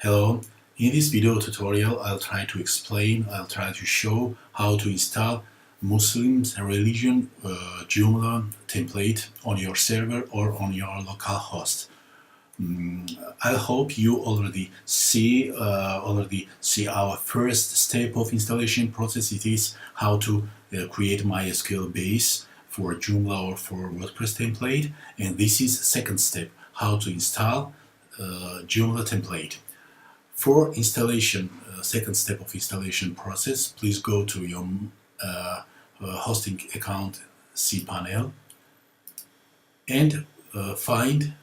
Hello, in this video tutorial I'll try to show how to install Muslims religion joomla template on your server or on your local host. I hope you already see our first step of installation process. It is how to create MySQL base for Joomla or for WordPress template, and this is second step, how to install Joomla template. For installation, second step of installation process, please go to your hosting account cPanel and find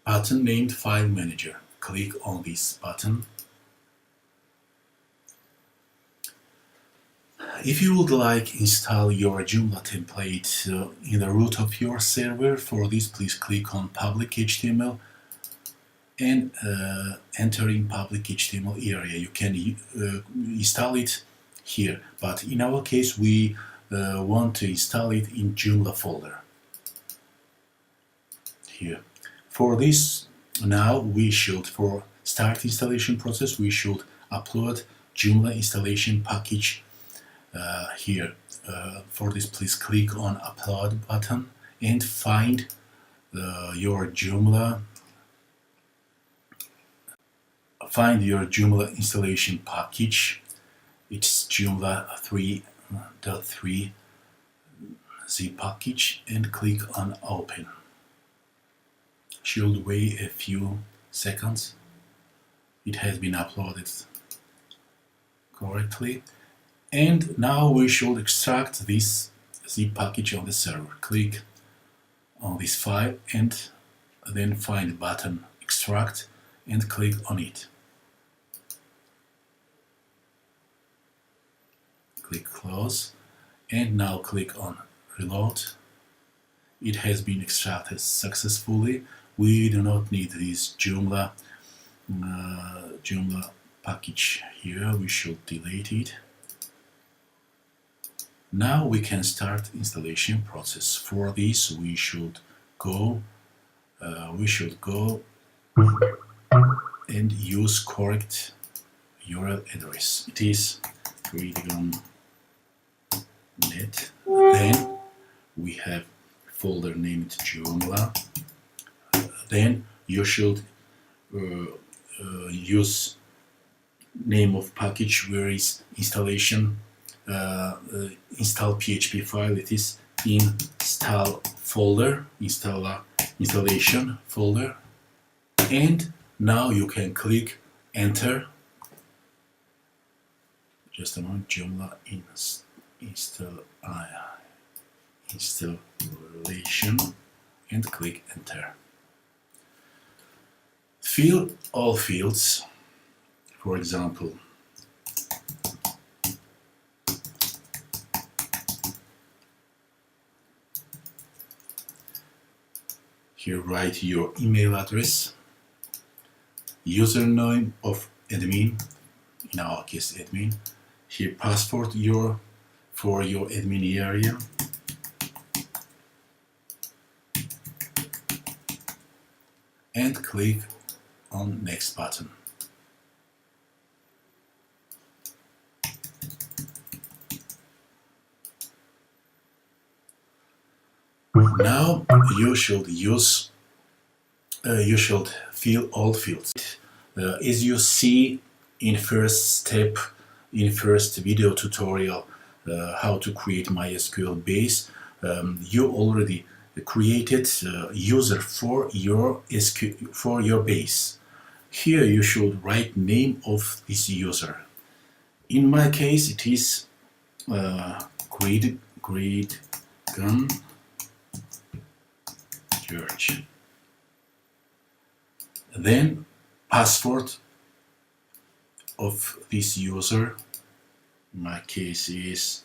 button named File Manager. Click on this button. If you would like install your Joomla template in the root of your server, for this please click on Public HTML and enter in public HTML area. You can install it here, but in our case we want to install it in Joomla folder here. For this, now we should, for start installation process, we should upload Joomla installation package here. For this, please click on Upload button and find your Joomla installation package. It's Joomla 3.3 zip package and click on Open. Should wait a few seconds. It has been uploaded correctly, and now we should extract this zip package on the server. Click on this file and then find the button Extract and click on it. Click Close and now click on Reload. It has been extracted successfully. We do not need this Joomla package here. We should delete it. Now we can start installation process. For this we should go and use correct URL address. It is freedom.net. Then we have folder named Joomla. Then you should use name of package where is installation install PHP file. It is install folder, installation folder, and now you can click enter. Just a moment. Joomla installation and click enter. Fill all fields. For example, here write your email address, username of admin, in our case admin, here password for your admin area, and click on next button. Now you should fill all fields. As you see in first video tutorial how to create MySQL base, you already created user for your base. Here you should write name of this user. In my case it is Great Gun Church. Then password of this user, in my case is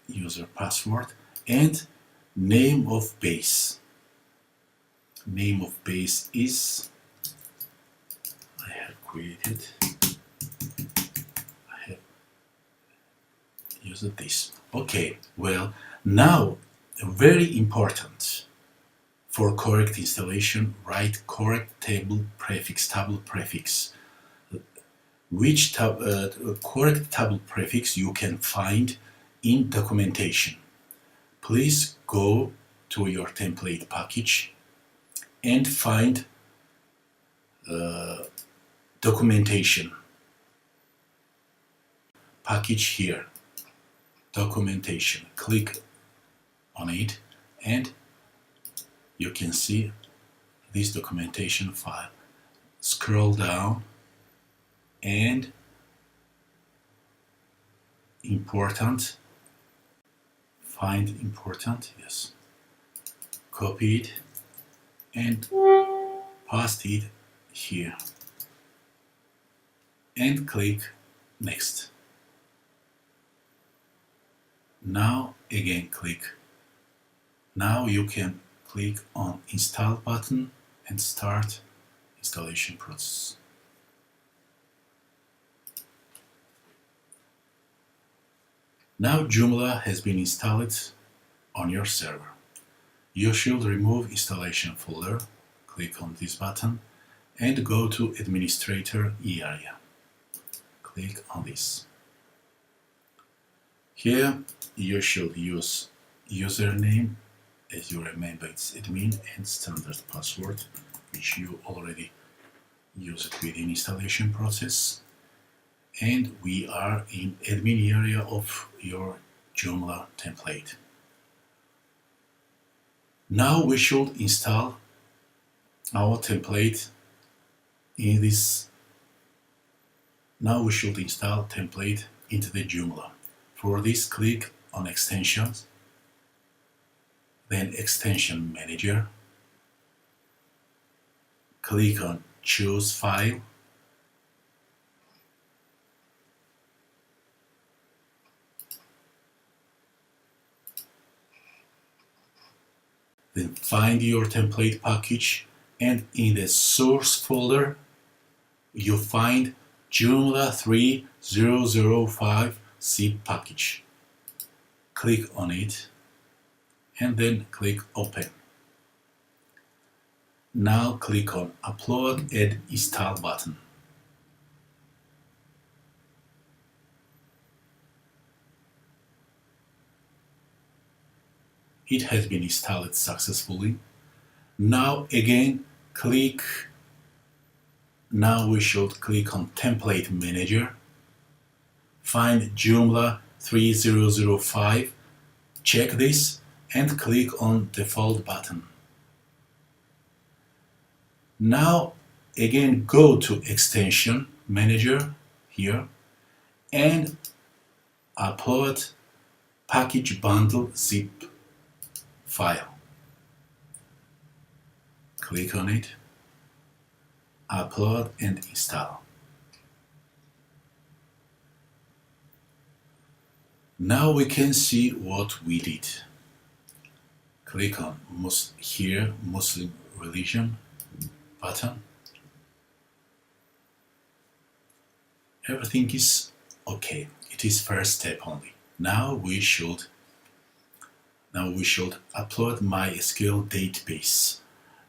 user password, and name of base. Name of base is, I have created, I have used this. Okay, well, now very important. For correct installation, write correct table prefix. Which correct table prefix you can find in documentation. Please go to your template package and find documentation package here. Documentation. Click on it and you can see this documentation file. Scroll down and important, find important, yes, copy it and paste it here and click next. Now again click. Now you can click on install button and start installation process. Now Joomla has been installed on your server. You should remove installation folder, click on this button and go to administrator area. Click on this. Here you should use username, as you remember it's admin, and standard password which you already used within installation process. And we are in admin area of your Joomla template. Now we should install our template in this. Now we should install template into the Joomla. For this, click on extensions, then extension manager, click on choose file, then find your template package and in the source folder you find Joomla 3005 zip package. Click on it and then click open. Now click on upload and install button. It has been installed successfully. Now again click. Now we should click on template manager, find Joomla 3005, check this and click on default button. Now again go to extension manager here and upload package bundle zip file. Click on it, upload and install. Now we can see what we did. Click on here Muslim religion button. Everything is okay. It is first step only. Now we should upload MySQL database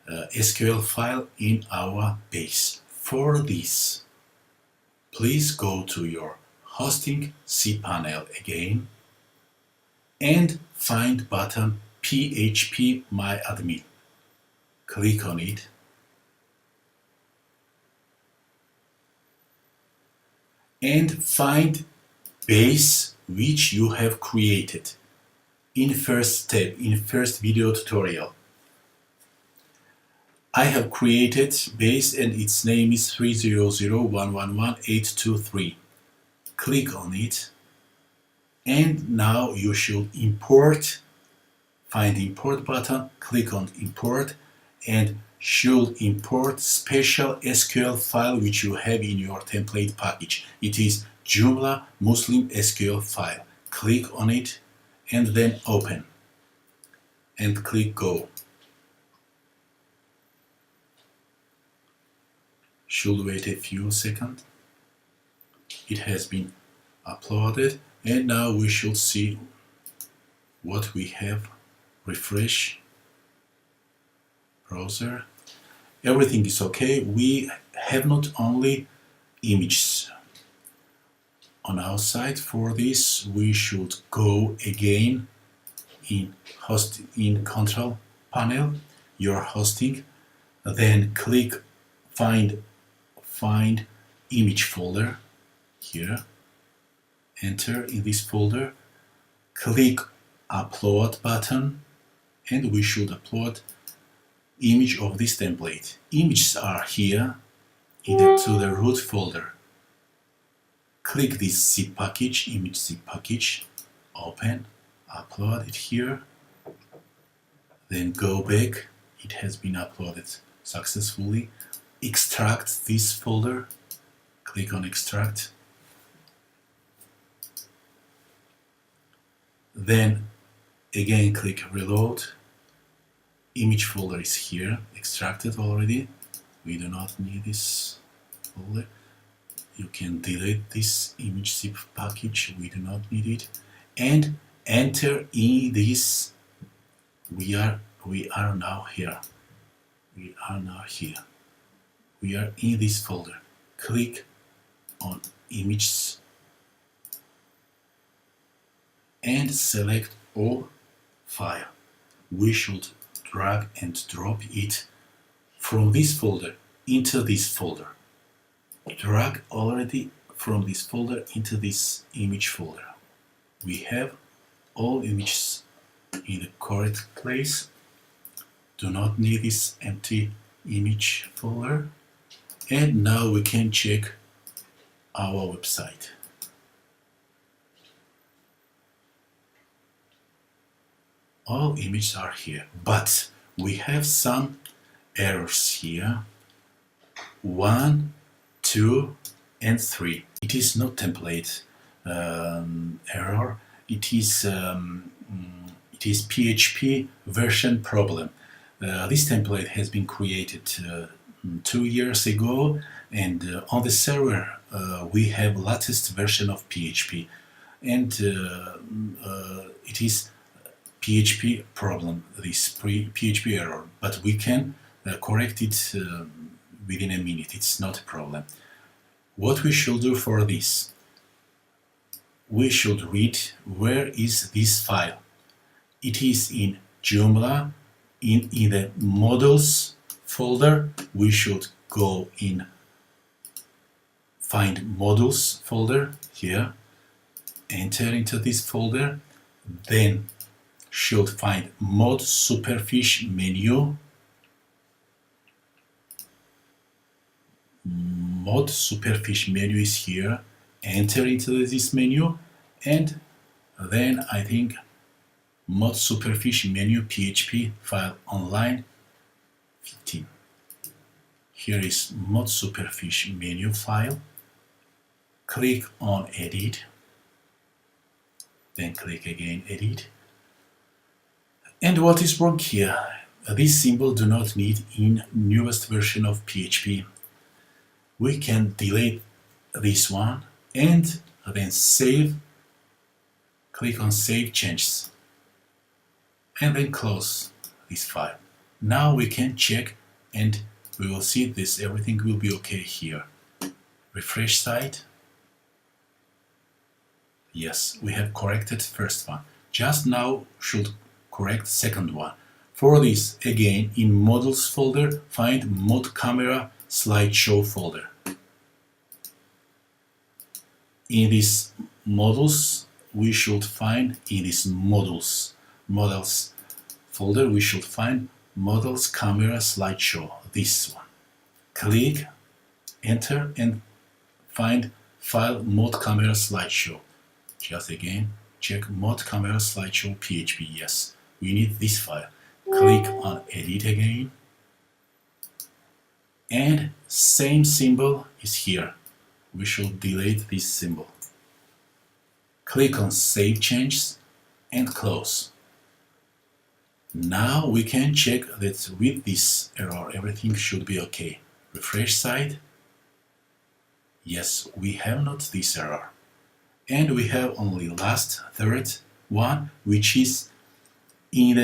SQL file in our base. For this, please go to your hosting cPanel again and find button PHP My Admin. Click on it and find base which you have created in first step, in first video tutorial. I have created base and its name is 300111823. Click on it and now you should import. Find the import button, click on import and should import special SQL file which you have in your template package. It is Joomla Muslim SQL file. Click on it and then open and click go. Should wait a few seconds. It has been uploaded and now we should see what we have. Refresh browser. Everything is okay. We have not only images on our side. For this, we should go again in control panel, your hosting, then click find image folder here, enter in this folder, click upload button, and we should upload image of this template. Images are here to the root folder. Click this zip package, image zip package, open, upload it here, then go back. It has been uploaded successfully. Extract this folder, click on extract, then again click reload. Image folder is here, extracted already. We do not need this folder. You can delete this image zip package, we do not need it, and enter in this. We are now here. We are now here. We are in this folder. Click on images and select all file. We should drag and drop it from this folder into this folder. Drag already from this folder into this image folder. We have all images in the correct place. Do not need this empty image folder. And now we can check our website. All images are here, but we have some errors here. 1, 2, and 3. It is not template error. It is PHP version problem. This template has been created 2 years ago, and on the server we have latest version of PHP, and it is PHP problem, this PHP error, but we can correct it within a minute. It's not a problem. What we should do for this? We should read where is this file. It is in Joomla, in the models folder. We should go in find models folder here, enter into this folder, then should find mod superficie menu. Mod superficie menu is here. Enter into this menu, and then I think mod superficie menu PHP file online 15. Here is mod superficie menu file. Click on edit, then click again edit. And what is wrong here? This symbol do not need in newest version of PHP. We can delete this one and then save. Click on save changes and then close this file. Now we can check and we will see this. Everything will be okay here. Refresh site. Yes, we have corrected first one. Just now should correct second one. For this, again, in models folder, find mod camera slideshow folder. In this models, we should find in this models folder, we should find models camera slideshow, this one. Click, enter, and find file mod camera slideshow. Just again, check mod camera slideshow PHP. Yes, we need this file. Click on edit again, and same symbol is here. We should delete this symbol. Click on save changes and close. Now we can check that with this error everything should be okay. Refresh site. Yes, we have not this error. And we have only last third one, which is in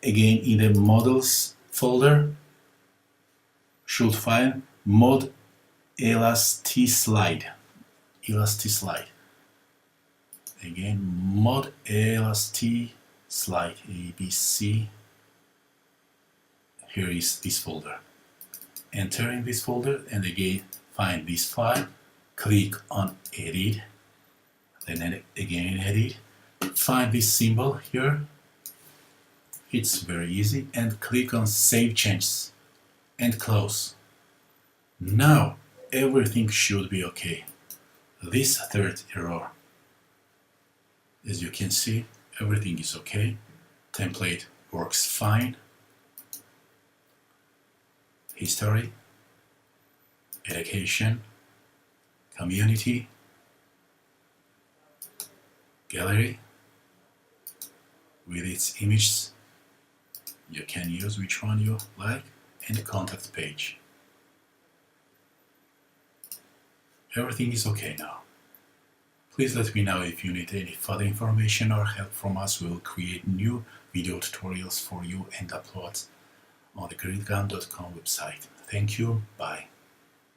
the models folder. should find mod elastislide. Again, mod elastislide, ABC. Here is this folder. Enter in this folder and again find this file, click on edit, then again edit, find this symbol here, it's very easy, and click on save changes and close. Now everything should be okay. This third error, as you can see, everything is okay. Template works fine. History, education, community, gallery with its images. You can use which one you like, and contact page. Everything is okay now. Please let me know if you need any further information or help from us. We will create new video tutorials for you and upload on the gridgun.com website. Thank you. Bye.